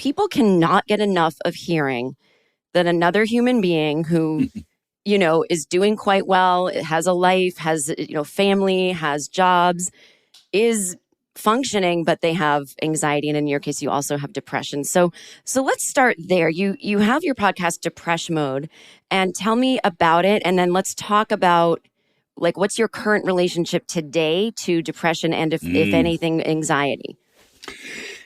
people cannot get enough of hearing that another human being who, is doing quite well, has a life, has, family, has jobs, is functioning, but they have anxiety. And in your case, you also have depression. So let's start there. You have your podcast, Depresh Mode, and tell me about it. And then let's talk about what's your current relationship today to depression and if anything, anxiety?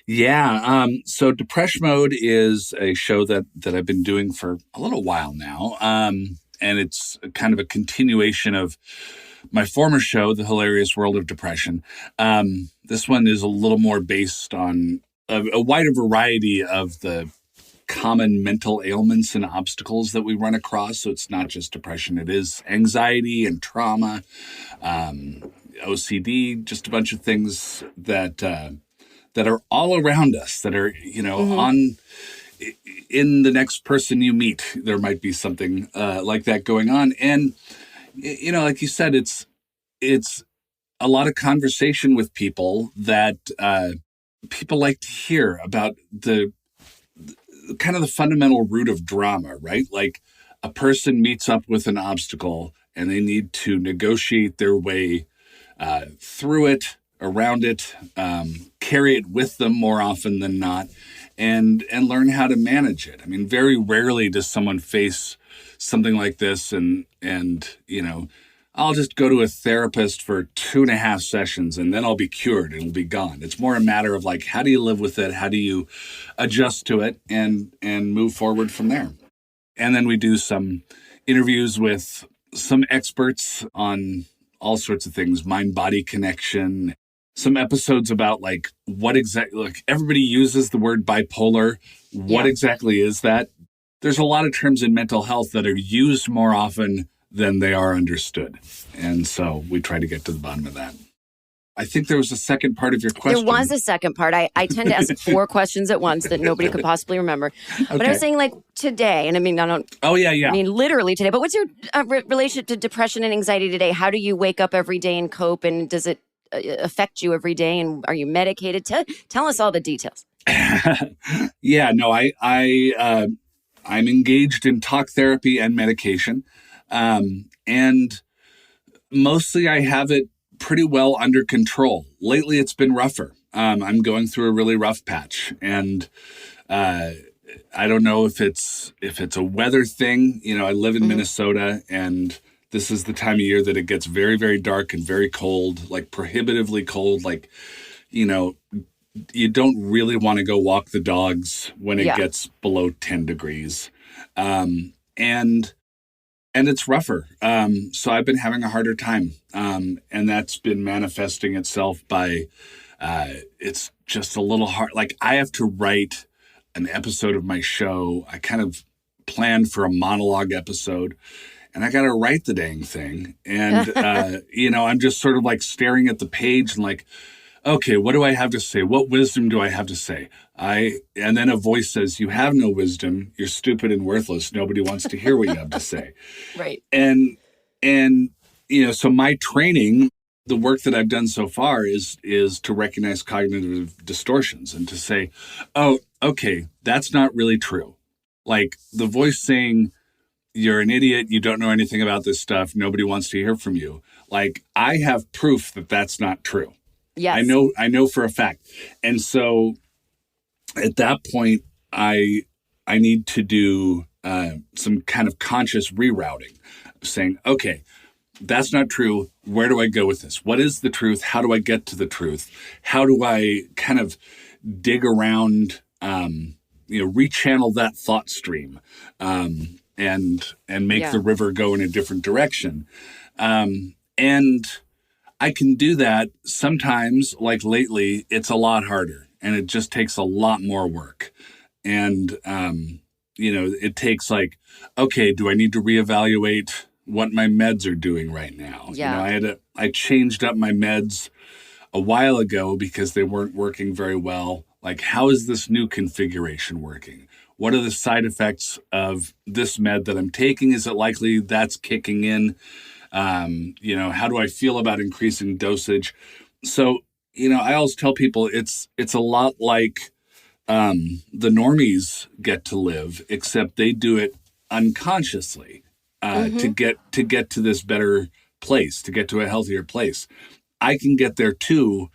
Yeah. So Depresh Mode is a show that I've been doing for a little while now. And it's kind of a continuation of my former show, The Hilarious World of Depression. This one is a little more based on a wider variety of the common mental ailments and obstacles that we run across. So it's not just depression. It is anxiety and trauma, OCD, just a bunch of things that are all around us, that are, in the next person you meet, there might be something like that going on. And, like you said, it's a lot of conversation with people that people like to hear about the kind of the fundamental root of drama, right? Like a person meets up with an obstacle and they need to negotiate their way through it, around it, carry it with them more often than not, and learn how to manage it. I mean, very rarely does someone face something like this and I'll just go to a therapist for 2.5 sessions and then I'll be cured and it'll be gone. It's more a matter of how do you live with it? How do you adjust to it and move forward from there? And then we do some interviews with some experts on all sorts of things, mind-body connection, some episodes about what exactly, everybody uses the word bipolar. What exactly is that? There's a lot of terms in mental health that are used more often than they are understood. And so we try to get to the bottom of that. I think there was a second part of your question. There was a second part. I tend to ask 4 questions at once that nobody could possibly remember. Okay. But I was saying today, and I mean, I don't... Oh, yeah. I mean, literally today. But what's your relationship to depression and anxiety today? How do you wake up every day and cope? And does it affect you every day? And are you medicated? Tell us all the details. Yeah, no, I'm engaged in talk therapy and medication. And mostly I have it pretty well under control. Lately, it's been rougher. I'm going through a really rough patch, and I don't know if it's a weather thing. I live in Minnesota, and this is the time of year that it gets very, very dark and very cold, prohibitively cold. You don't really want to go walk the dogs when it gets below 10 degrees. And it's rougher. So I've been having a harder time. And that's been manifesting itself by, it's just a little hard. I have to write an episode of my show. I kind of planned for a monologue episode and I got to write the dang thing. And, I'm just sort of staring at the page and okay, what do I have to say? What wisdom do I have to say? And then a voice says, you have no wisdom. You're stupid and worthless. Nobody wants to hear what you have to say. Right. And so my training, the work that I've done so far is to recognize cognitive distortions and to say, oh, okay, that's not really true. The voice saying, you're an idiot. You don't know anything about this stuff. Nobody wants to hear from you. I have proof that that's not true. Yes. I know for a fact. And so at that point, I need to do some kind of conscious rerouting, saying, okay, that's not true. Where do I go with this? What is the truth? How do I get to the truth? How do I kind of dig around, rechannel that thought stream and make the river go in a different direction? And I can do that sometimes, lately, it's a lot harder and it just takes a lot more work. And, it takes okay, do I need to reevaluate what my meds are doing right now? Yeah. I changed up my meds a while ago because they weren't working very well. How is this new configuration working? What are the side effects of this med that I'm taking? Is it likely that's kicking in? How do I feel about increasing dosage? So, I always tell people it's a lot like the normies get to live, except they do it unconsciously Mm-hmm. to get to this better place, to get to a healthier place. I can get there too.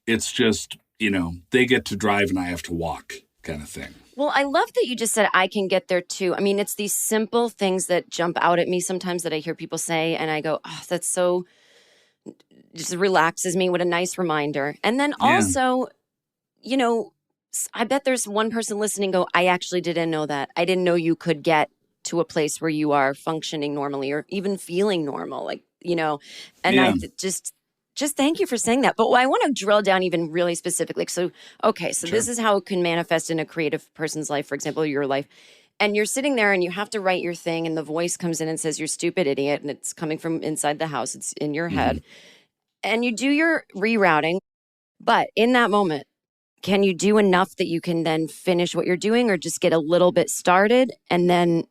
It's just, they get to drive and I have to walk kind of thing. Well, I love that you just said I can get there too. I mean, it's these simple things that jump out at me sometimes that I hear people say, and I go, oh, that's so, just relaxes me. What a nice reminder. And then Yeah. also, you know, I bet there's one person listening go, I actually didn't know that. I didn't know you could get to a place where you are functioning normally or even feeling normal, and Yeah. just thank you for saying that. But I want to drill down even really specifically. So, okay, so Sure. this is how it can manifest in a creative person's life, for example, your life. And you're sitting there and you have to write your thing, and the voice comes in and says, you're stupid idiot. And it's coming from inside the house, it's in your Hmm. head. And you do your rerouting. But in that moment, can you do enough that you can then finish what you're doing or just get a little bit started? And then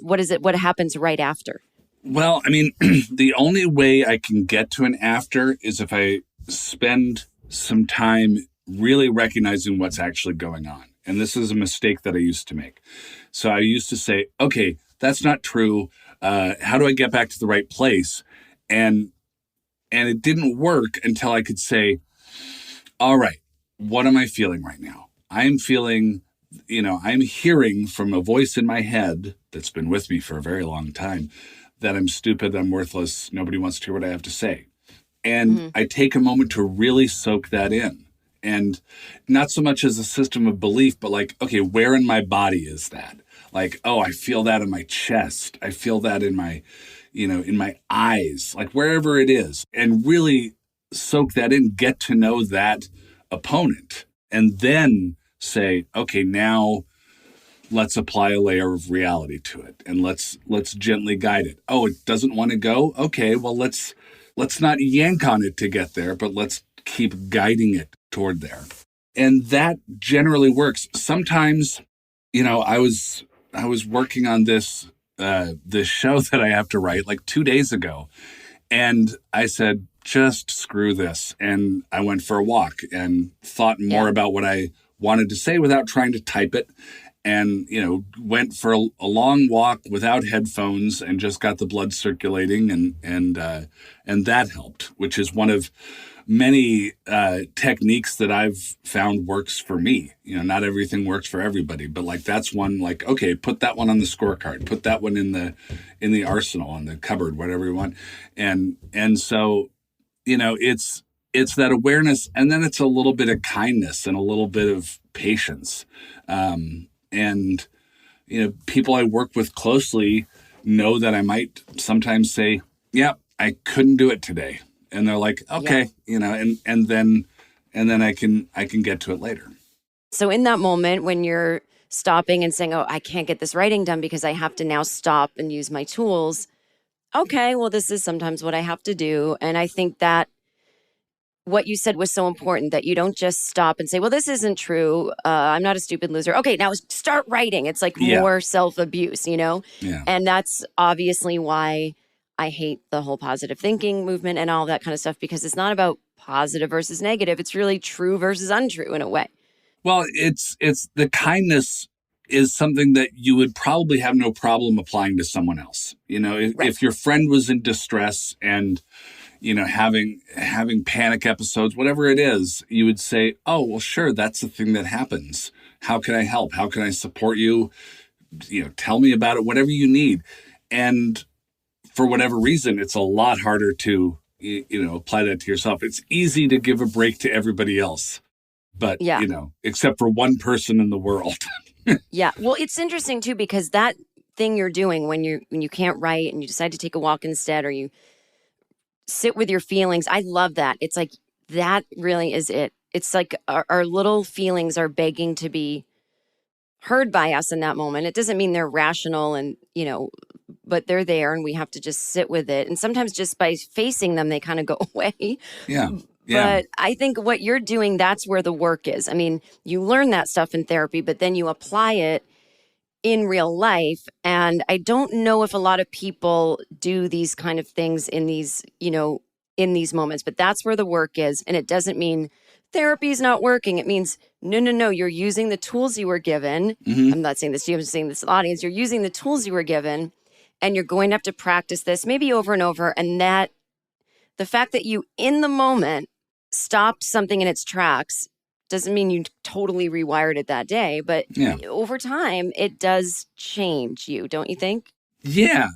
what happens right after? Well, I mean, the only way I can get to an after is if I spend some time really recognizing what's actually going on. And this is a mistake that I used to make. So I used to say, okay, that's not true. How do I get back to the right place? And it didn't work until I could say, all right, what am I feeling right now? I'm feeling, I'm hearing from a voice in my head that's been with me for a very long time that I'm stupid, I'm worthless, nobody wants to hear what I have to say. And Mm-hmm. I take a moment to really soak that in. And not so much as a system of belief, but like, okay, where in my body is that? Like, oh, I feel that in my chest. I feel that in my, in my eyes, like wherever it is. And really soak that in, get to know that opponent. And then say, okay, now let's apply a layer of reality to it and let's gently guide it. Oh, it doesn't want to go? Okay, well let's not yank on it to get there, but let's keep guiding it toward there. And that generally works. Sometimes, I was working on this show that I have to write like 2 days ago, and I said, just screw this. And I went for a walk and thought Yeah. more about what I wanted to say without trying to type it. And, went for a long walk without headphones and just got the blood circulating. And that helped, which is one of many techniques that I've found works for me. Not everything works for everybody, but like that's one, like, okay, put that one on the scorecard, put that one in the arsenal, in the cupboard, whatever you want. And so, it's that awareness, and then it's a little bit of kindness and a little bit of patience. And people I work with closely know that I might sometimes say, yeah, I couldn't do it today. And they're like, Yeah. okay, and then I can get to it later. So in that moment when you're stopping and saying, oh, I can't get this writing done because I have to now stop and use my tools. Okay, well, this is sometimes what I have to do. And I think that what you said was so important, that you don't just stop and say, well, this isn't true. I'm not a stupid loser. Okay, now start writing. It's like Yeah. more self-abuse, Yeah. And that's obviously why I hate the whole positive thinking movement and all that kind of stuff, because it's not about positive versus negative. It's really true versus untrue in a way. Well, it's the kindness is something that you would probably have no problem applying to someone else. Right. If your friend was in distress and having panic episodes, whatever it is, you would say, oh, well, sure, that's the thing that happens. How can I help? How can I support you? Tell me about it, whatever you need. And for whatever reason, it's a lot harder to, apply that to yourself. It's easy to give a break to everybody else, but, Yeah. except for one person in the world. Yeah. Well, it's interesting too, because that thing you're doing when you can't write and you decide to take a walk instead, or you sit with your feelings. I love that. It's like that really is it. It's like our little feelings are begging to be heard by us in that moment. It doesn't mean they're rational and, but they're there and we have to just sit with it. And sometimes just by facing them, they kind of go away. Yeah. Yeah. But I think what you're doing, that's where the work is. I mean, you learn that stuff in therapy, but then you apply it in real life. And I don't know if a lot of people do these kind of things in these moments, but that's where the work is. And it doesn't mean therapy is not working. It means, no, you're using the tools you were given. Mm-hmm. I'm not saying this to you, I'm saying this to the audience. You're using the tools you were given, and you're going to have to practice this maybe over and over. And that the fact that you, in the moment, stopped something in its tracks doesn't mean you totally rewired it that day. But over time, it does change you, don't you think? Yeah.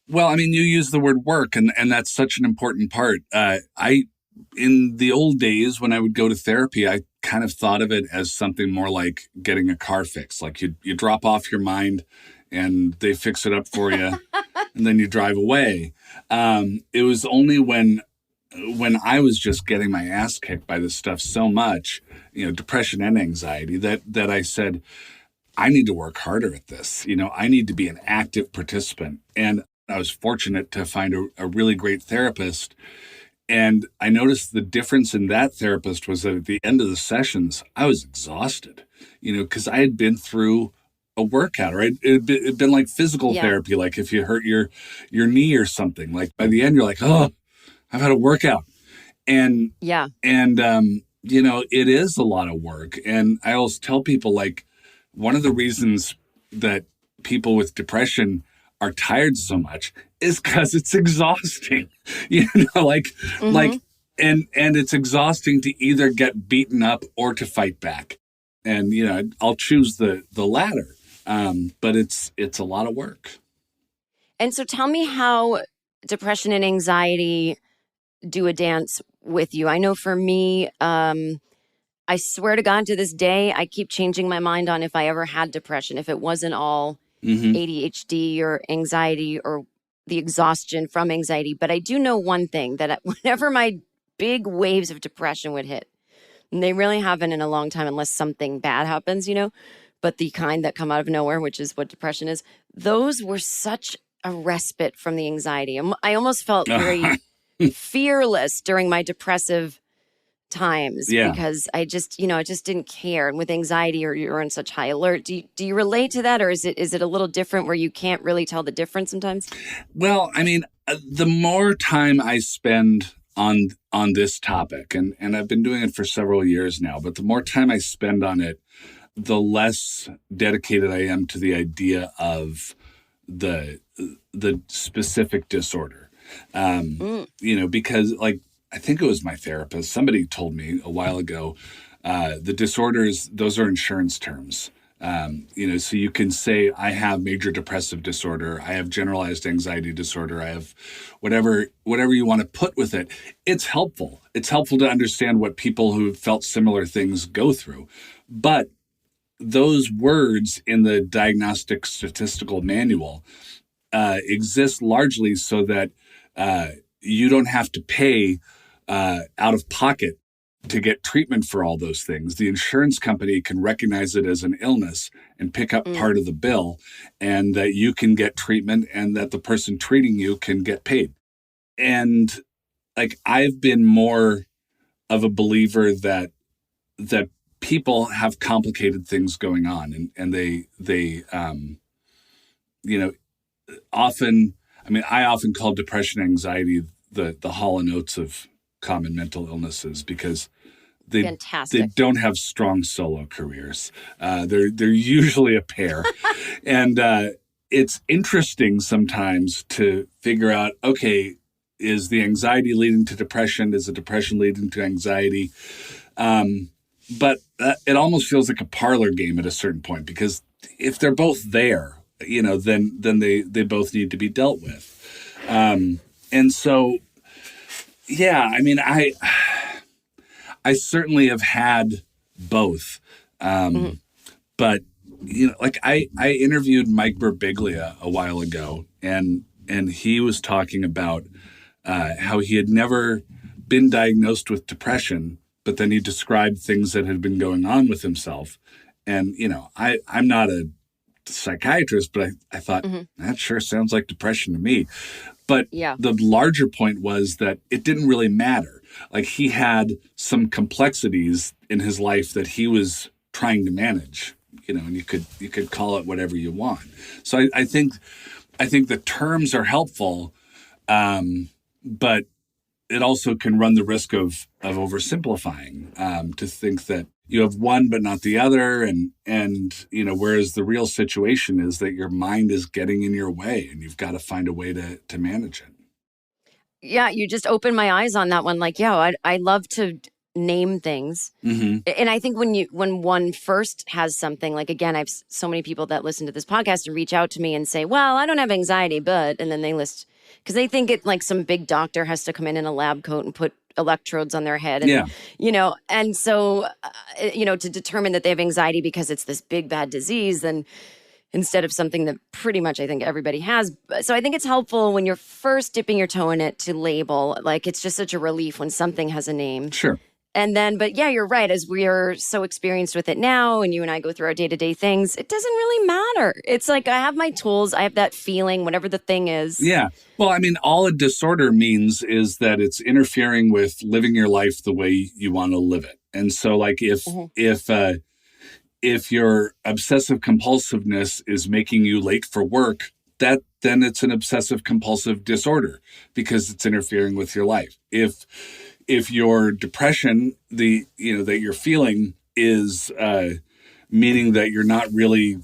Well, I mean, you use the word work, and that's such an important part. In the old days when I would go to therapy, I kind of thought of it as something more like getting a car fixed. Like you drop off your mind and they fix it up for you and then you drive away. It was only when I was just getting my ass kicked by this stuff so much, depression and anxiety, that I said, I need to work harder at this. I need to be an active participant. And I was fortunate to find a really great therapist. And I noticed the difference in that therapist was that at the end of the sessions, I was exhausted, because I had been through a workout, right? It'd been like physical therapy. Like if you hurt your knee or something, like by the end, you're like, oh, I've had a workout. And, it is a lot of work. And I always tell people, like, one of the reasons that people with depression are tired so much is because it's exhausting, like and it's exhausting to either get beaten up or to fight back. And, I'll choose the latter. But it's a lot of work. And so tell me how depression and anxiety do a dance with you. I know for me, I swear to God, to this day, I keep changing my mind on if I ever had depression, if it wasn't all ADHD or anxiety or the exhaustion from anxiety. But I do know one thing, that whenever my big waves of depression would hit, and they really haven't in a long time unless something bad happens, but the kind that come out of nowhere, which is what depression is, those were such a respite from the anxiety. I almost felt very fearless during my depressive times because I just didn't care. And with anxiety, you're on such high alert. Do you relate to that, or is it a little different where you can't really tell the difference sometimes? Well, I mean, the more time I spend on this topic, and I've been doing it for several years now, but the more time I spend on it, the less dedicated I am to the idea of the specific disorder. Because like, I think it was my therapist, somebody told me a while ago, the disorders, those are insurance terms. So you can say, I have major depressive disorder, I have generalized anxiety disorder, I have whatever you want to put with it. It's helpful. It's helpful to understand what people who have felt similar things go through. But those words in the Diagnostic Statistical Manual exist largely so that you don't have to pay out of pocket to get treatment for all those things. The insurance company can recognize it as an illness and pick up part of the bill, and that you can get treatment and that the person treating you can get paid. And like, I've been more of a believer that people have complicated things going on, and they often, I mean, I often call depression and anxiety the Hall & Oates of common mental illnesses, because they don't have strong solo careers. They're usually a pair. And it's interesting sometimes to figure out, okay, is the anxiety leading to depression? Is the depression leading to anxiety? But it almost feels like a parlor game at a certain point, because if they're both there, then they both need to be dealt with. And so, yeah, I mean, I certainly have had both. But, like I interviewed Mike Birbiglia a while ago, and he was talking about how he had never been diagnosed with depression, but then he described things that had been going on with himself. And, I'm not a psychiatrist, but I thought, that sure sounds like depression to me. But the larger point was that it didn't really matter. Like, he had some complexities in his life that he was trying to manage, and you could call it whatever you want. So I think the terms are helpful, but it also can run the risk of oversimplifying, to think that you have one but not the other, and whereas the real situation is that your mind is getting in your way, and you've got to find a way to manage it. Yeah, you just opened my eyes on that one. Like, yeah, I love to name things. Mm-hmm. And I think when one first has something, like, again, I've so many people that listen to this podcast and reach out to me and say, well, I don't have anxiety, but, and then they list, because they think it like some big doctor has to come in a lab coat and put electrodes on their head. And, and so, to determine that they have anxiety because it's this big, bad disease, then instead of something that pretty much I think everybody has. So I think it's helpful when you're first dipping your toe in it to label, like, it's just such a relief when something has a name. Sure. And then, but yeah, you're right. As we are so experienced with it now, and you and I go through our day-to-day things, it doesn't really matter. It's like, I have my tools. I have that feeling, whatever the thing is. Yeah. Well, I mean, all a disorder means is that it's interfering with living your life the way you want to live it. And so, like, if your obsessive compulsiveness is making you late for work, then it's an obsessive compulsive disorder because it's interfering with your life. If your depression, that you're feeling is meaning that you're not really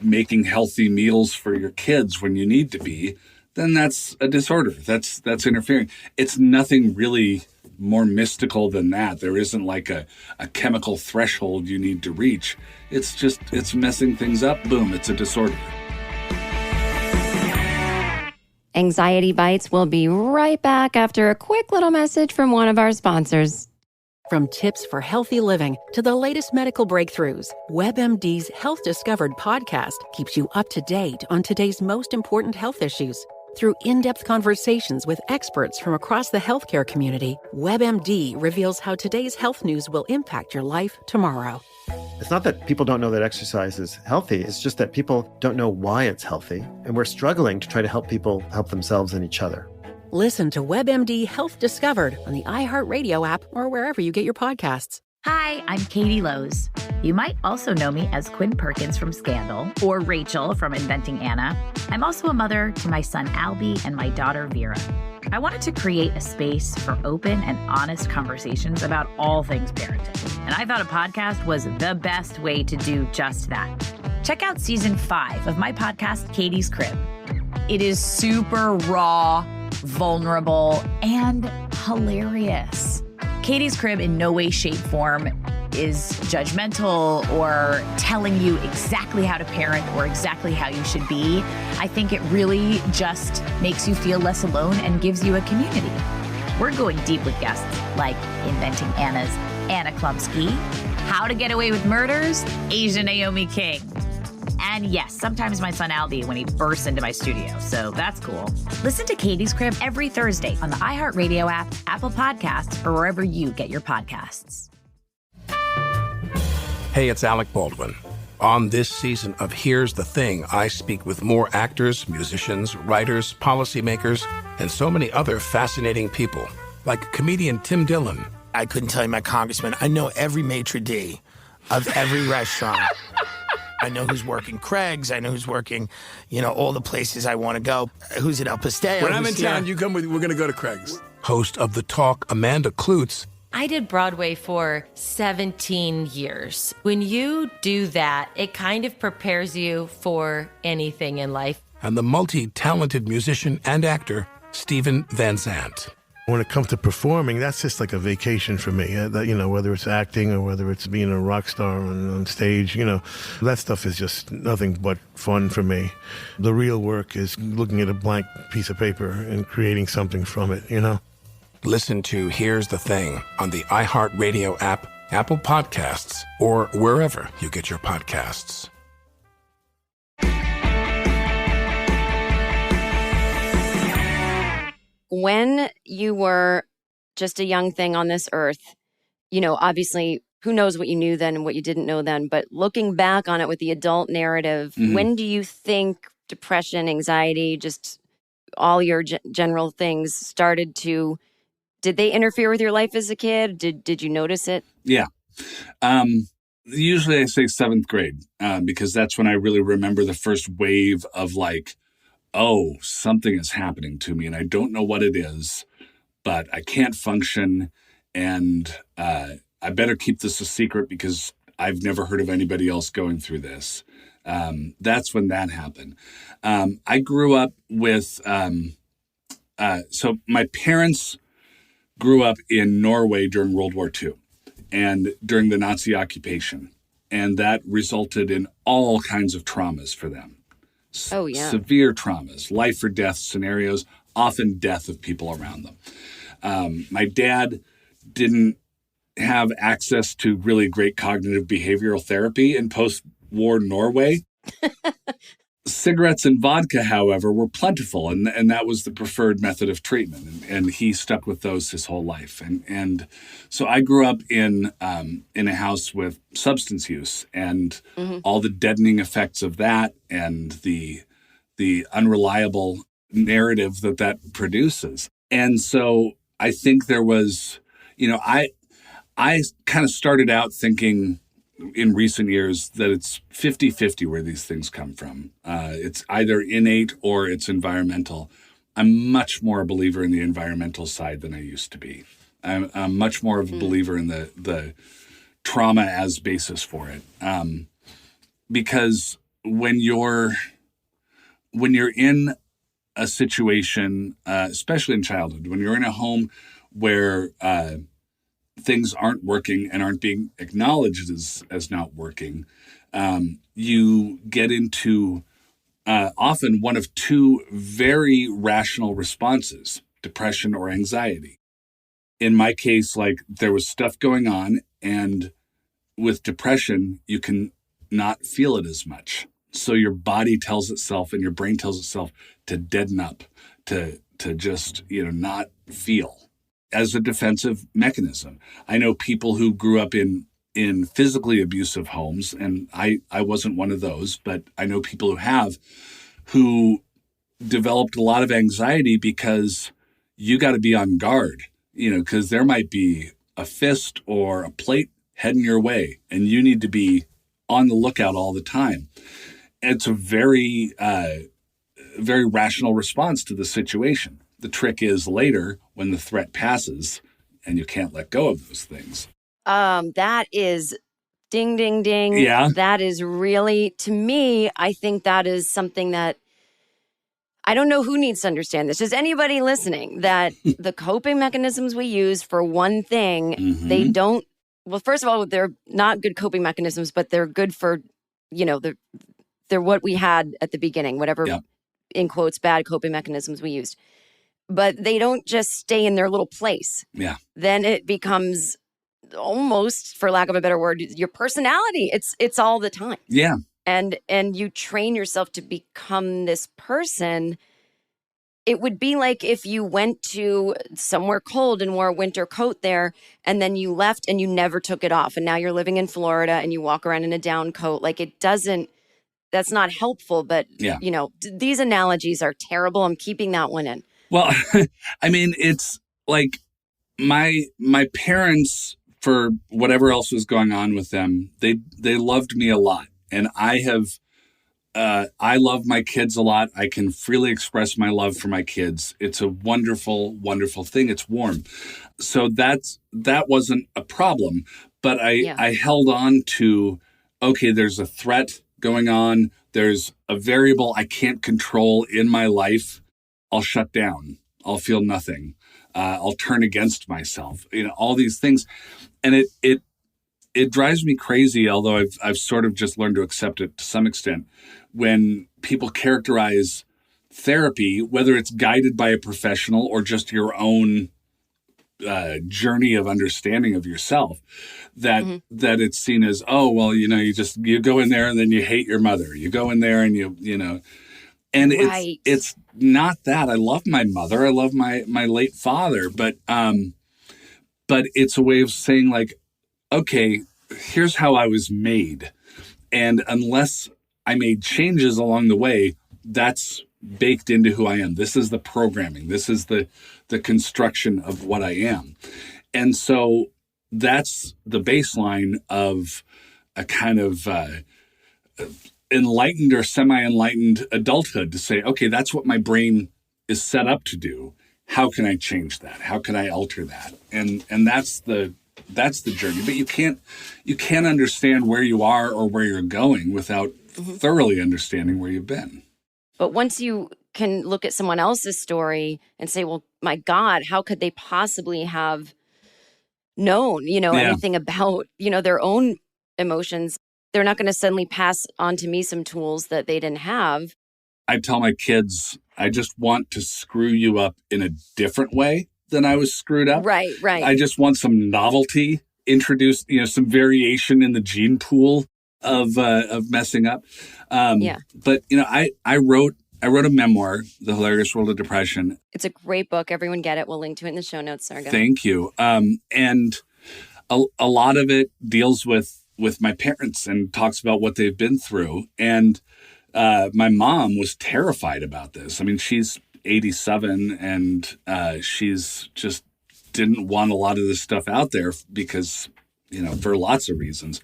making healthy meals for your kids when you need to be, then that's a disorder. That's interfering. It's nothing really more mystical than that. There isn't like a chemical threshold you need to reach. It's messing things up. Boom, it's a disorder. Anxiety Bites will be right back after a quick little message from one of our sponsors. From tips for healthy living to the latest medical breakthroughs, WebMD's Health Discovered podcast keeps you up to date on today's most important health issues. Through in-depth conversations with experts from across the healthcare community, WebMD reveals how today's health news will impact your life tomorrow. It's not that people don't know that exercise is healthy. It's just that people don't know why it's healthy. And we're struggling to try to help people help themselves and each other. Listen to WebMD Health Discovered on the iHeartRadio app or wherever you get your podcasts. Hi, I'm Katie Lowe's. You might also know me as Quinn Perkins from Scandal or Rachel from Inventing Anna. I'm also a mother to my son Albie and my daughter Vera. I wanted to create a space for open and honest conversations about all things parenting. And I thought a podcast was the best way to do just that. Check out season 5 of my podcast, Katie's Crib. It is super raw, vulnerable, and hilarious. Katie's Crib in no way, shape, form is judgmental or telling you exactly how to parent or exactly how you should be. I think it really just makes you feel less alone and gives you a community. We're going deep with guests like Inventing Anna's Anna Klumsky, How to Get Away with Murders, Asia Naomi King. And yes, sometimes my son Albie when he bursts into my studio, so that's cool. Listen to Katie's Crib every Thursday on the iHeartRadio app, Apple Podcasts, or wherever you get your podcasts. Hey, it's Alec Baldwin. On this season of Here's the Thing, I speak with more actors, musicians, writers, policymakers, and so many other fascinating people, like comedian Tim Dillon. I couldn't tell you my congressman. I know every maitre d' of every restaurant. I know who's working Craig's. I know who's working, all the places I want to go. Who's at El Pastel? When I'm in town, you come with. We're going to go to Craig's. Host of The Talk, Amanda Klutz. I did Broadway for 17 years. When you do that, it kind of prepares you for anything in life. And the multi-talented musician and actor, Steven Van Zandt. When it comes to performing, that's just like a vacation for me. Whether it's acting or whether it's being a rock star on stage, that stuff is just nothing but fun for me. The real work is looking at a blank piece of paper and creating something from it, Listen to Here's the Thing on the iHeartRadio app, Apple Podcasts, or wherever you get your podcasts. When you were just a young thing on this earth, obviously, who knows what you knew then and what you didn't know then, but looking back on it with the adult narrative, when do you think depression, anxiety, just all your general things started to, did they interfere with your life as a kid? Did you notice it? Yeah. Usually I say 7th grade, because that's when I really remember the first wave of like, oh, something is happening to me and I don't know what it is, but I can't function, and I better keep this a secret because I've never heard of anybody else going through this. That's when that happened. I grew up with, so my parents grew up in Norway during World War II and during the Nazi occupation. And that resulted in all kinds of traumas for them. Oh, yeah. Severe traumas, life or death scenarios, often death of people around them. My dad didn't have access to really great cognitive behavioral therapy in post-war Norway. Cigarettes and vodka, however, were plentiful, and that was the preferred method of treatment. And he stuck with those his whole life. And so I grew up in a house with substance use and all the deadening effects of that, and the unreliable narrative that produces. And so I think there was, I kind of started out thinking in recent years that it's 50-50 where these things come from. It's either innate or it's environmental. I'm much more a believer in the environmental side than I used to be. I'm much more of a believer in the trauma as basis for it. Because when you're in a situation, especially in childhood, when you're in a home where things aren't working and aren't being acknowledged as not working, you get into often one of two very rational responses, depression or anxiety. In my case, there was stuff going on, and with depression, you can not feel it as much. So your body tells itself and your brain tells itself to deaden up, to just, not feel, as a defensive mechanism. I know people who grew up in physically abusive homes, and I wasn't one of those, but I know people who developed a lot of anxiety because you got to be on guard, because there might be a fist or a plate heading your way, and you need to be on the lookout all the time. It's a very, very rational response to the situation. The trick is later when the threat passes and you can't let go of those things. That is ding, ding, ding. Yeah. That is really, to me, I think that is something that I don't know who needs to understand this. Just anybody listening, that the coping mechanisms we use for one thing, they don't, well, first of all, they're not good coping mechanisms, but they're good for, they're what we had at the beginning, whatever, in quotes, bad coping mechanisms we used. But they don't just stay in their little place. Yeah. Then it becomes almost, for lack of a better word, your personality. It's all the time. Yeah. And you train yourself to become this person. It would be like if you went to somewhere cold and wore a winter coat there, and then you left and you never took it off. And now you're living in Florida and you walk around in a down coat. That's not helpful. But, these analogies are terrible. I'm keeping that one in. Well, I mean, it's like my parents, for whatever else was going on with them, they loved me a lot. And I love my kids a lot. I can freely express my love for my kids. It's a wonderful, wonderful thing. It's warm. So that wasn't a problem. But I held on to, okay, there's a threat going on. There's a variable I can't control in my life. I'll shut down. I'll feel nothing. I'll turn against myself. All these things. And it drives me crazy, although I've sort of just learned to accept it to some extent, when people characterize therapy, whether it's guided by a professional or just your own journey of understanding of yourself, that it's seen as, oh, well, you go in there and then you hate your mother. You go in there and and right. It's not that. I love my mother. I love my late father, but it's a way of saying, okay, here's how I was made. And unless I made changes along the way, that's baked into who I am. This is the programming. This is the construction of what I am. And so that's the baseline of a kind of enlightened or semi-enlightened adulthood, to say, okay, that's what my brain is set up to do. how can I change that? How can I alter that? And that's the journey. But you can't understand where you are or where you're going without thoroughly understanding where you've been. But once you can look at someone else's story and say, well, my God, how could they possibly have known, anything about, their own emotions? They're not going to suddenly pass on to me some tools that they didn't have. I tell my kids, I just want to screw you up in a different way than I was screwed up. Right. I just want some novelty introduced, some variation in the gene pool of messing up. But, I wrote a memoir, The Hilarious World of Depression. It's a great book. Everyone get it. We'll link to it in the show notes, Sarga. Thank you. And a lot of it deals with my parents and talks about what they've been through. And my mom was terrified about this. I mean, she's 87 and she's just didn't want a lot of this stuff out there because, for lots of reasons.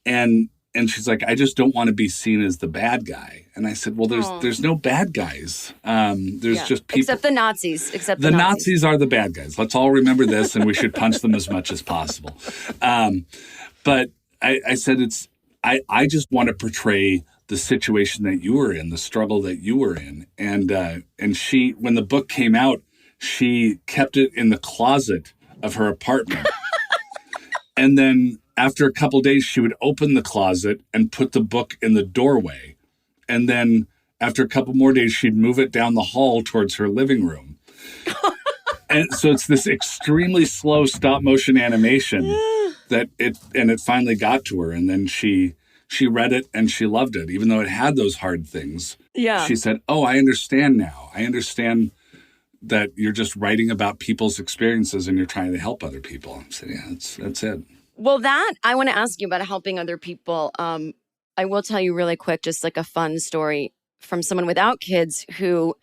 And she's like, I just don't want to be seen as the bad guy. And I said, well, there's no bad guys. There's just people. Except the Nazis. The Nazis are the bad guys. Let's all remember this, and we should punch them as much as possible. But I said, I just want to portray the situation that you were in, the struggle that you were in. And she, when the book came out, she kept it in the closet of her apartment. And then after a couple of days, she would open the closet and put the book in the doorway. And then after a couple more days, she'd move it down the hall towards her living room. And so it's this extremely slow stop motion animation that it finally got to her. And then she read it and she loved it, even though it had those hard things. Yeah. She said, oh, I understand now. I understand that you're just writing about people's experiences and you're trying to help other people. I said, yeah, that's it. Well, that I want to ask you about helping other people. I will tell you really quick, just like a fun story from someone without kids who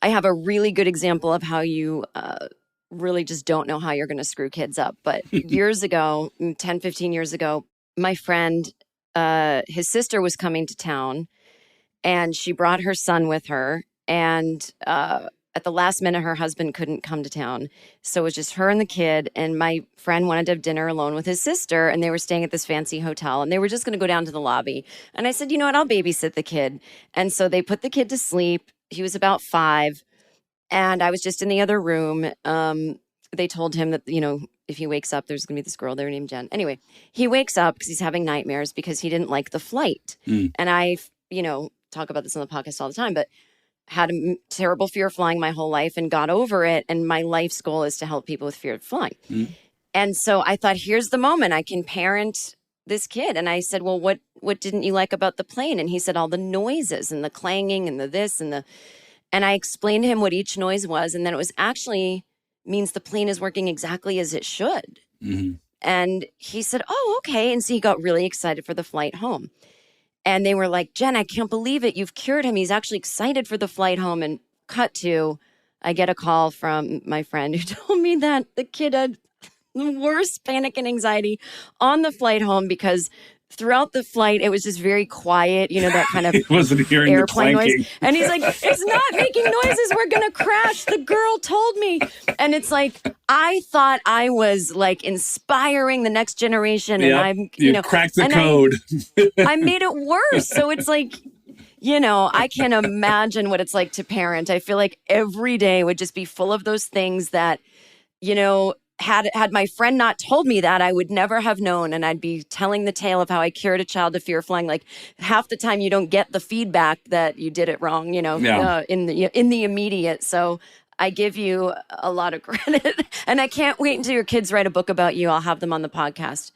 I have a really good example of how you really just don't know how you're going to screw kids up. But years ago, 10, 15 years ago, my friend, his sister was coming to town and she brought her son with her. And at the last minute, her husband couldn't come to town. So it was just her and the kid. And my friend wanted to have dinner alone with his sister. And they were staying at this fancy hotel. And they were just going to go down to the lobby. And I said, you know what? I'll babysit the kid. And so they put the kid to sleep. He was about 5. And I was just in the other room. They told him that, if he wakes up, there's going to be this girl there named Jen. Anyway, he wakes up because he's having nightmares because he didn't like the flight. And I, talk about this on the podcast all the time, but had a terrible fear of flying my whole life and got over it. And my life's goal is to help people with fear of flying. And so I thought, here's the moment I can parent this kid. And I said, well, what didn't you like about the plane? And he said, all the noises and the clanging and the this and the, and I explained to him what each noise was. And then it was actually means the plane is working exactly as it should. And he said, oh, okay. And so he got really excited for the flight home. And they were like, Jen, I can't believe it. You've cured him. He's actually excited for the flight home. And cut to, I get a call from my friend who told me that the kid had the worst panic and anxiety on the flight home because throughout the flight, it was just very quiet, that kind of he wasn't hearing airplane the clanking noise. And he's like, it's not making noises. We're going to crash. The girl told me. And it's like, I thought I was like inspiring the next generation. And I'm, you cracked the code. I made it worse. So it's like, I can't imagine what it's like to parent. I feel like every day would just be full of those things that, had my friend not told me that, I would never have known. And I'd be telling the tale of how I cured a child of fear of flying. Like half the time you don't get the feedback that you did it wrong, in the immediate. So I give you a lot of credit. And I can't wait until your kids write a book about you. I'll have them on the podcast.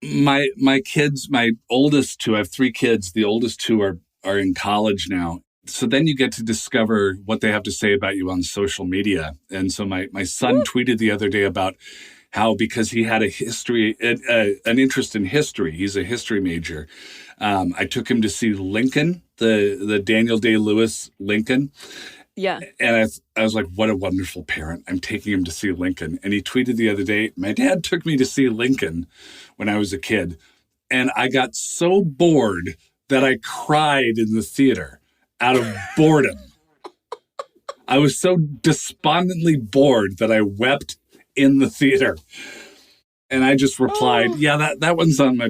My kids, my oldest 2, I have 3 kids. The oldest 2 are in college now. So then you get to discover what they have to say about you on social media. And so my son tweeted the other day about how, because he had an interest in history, he's a history major. I took him to see Lincoln, the Daniel Day-Lewis Lincoln. Yeah. And I was like, what a wonderful parent. I'm taking him to see Lincoln. And he tweeted the other day, my dad took me to see Lincoln when I was a kid. And I got so bored that I cried in the theater. Out of boredom. I was so despondently bored that I wept in the theater. And I just replied, yeah, that one's on my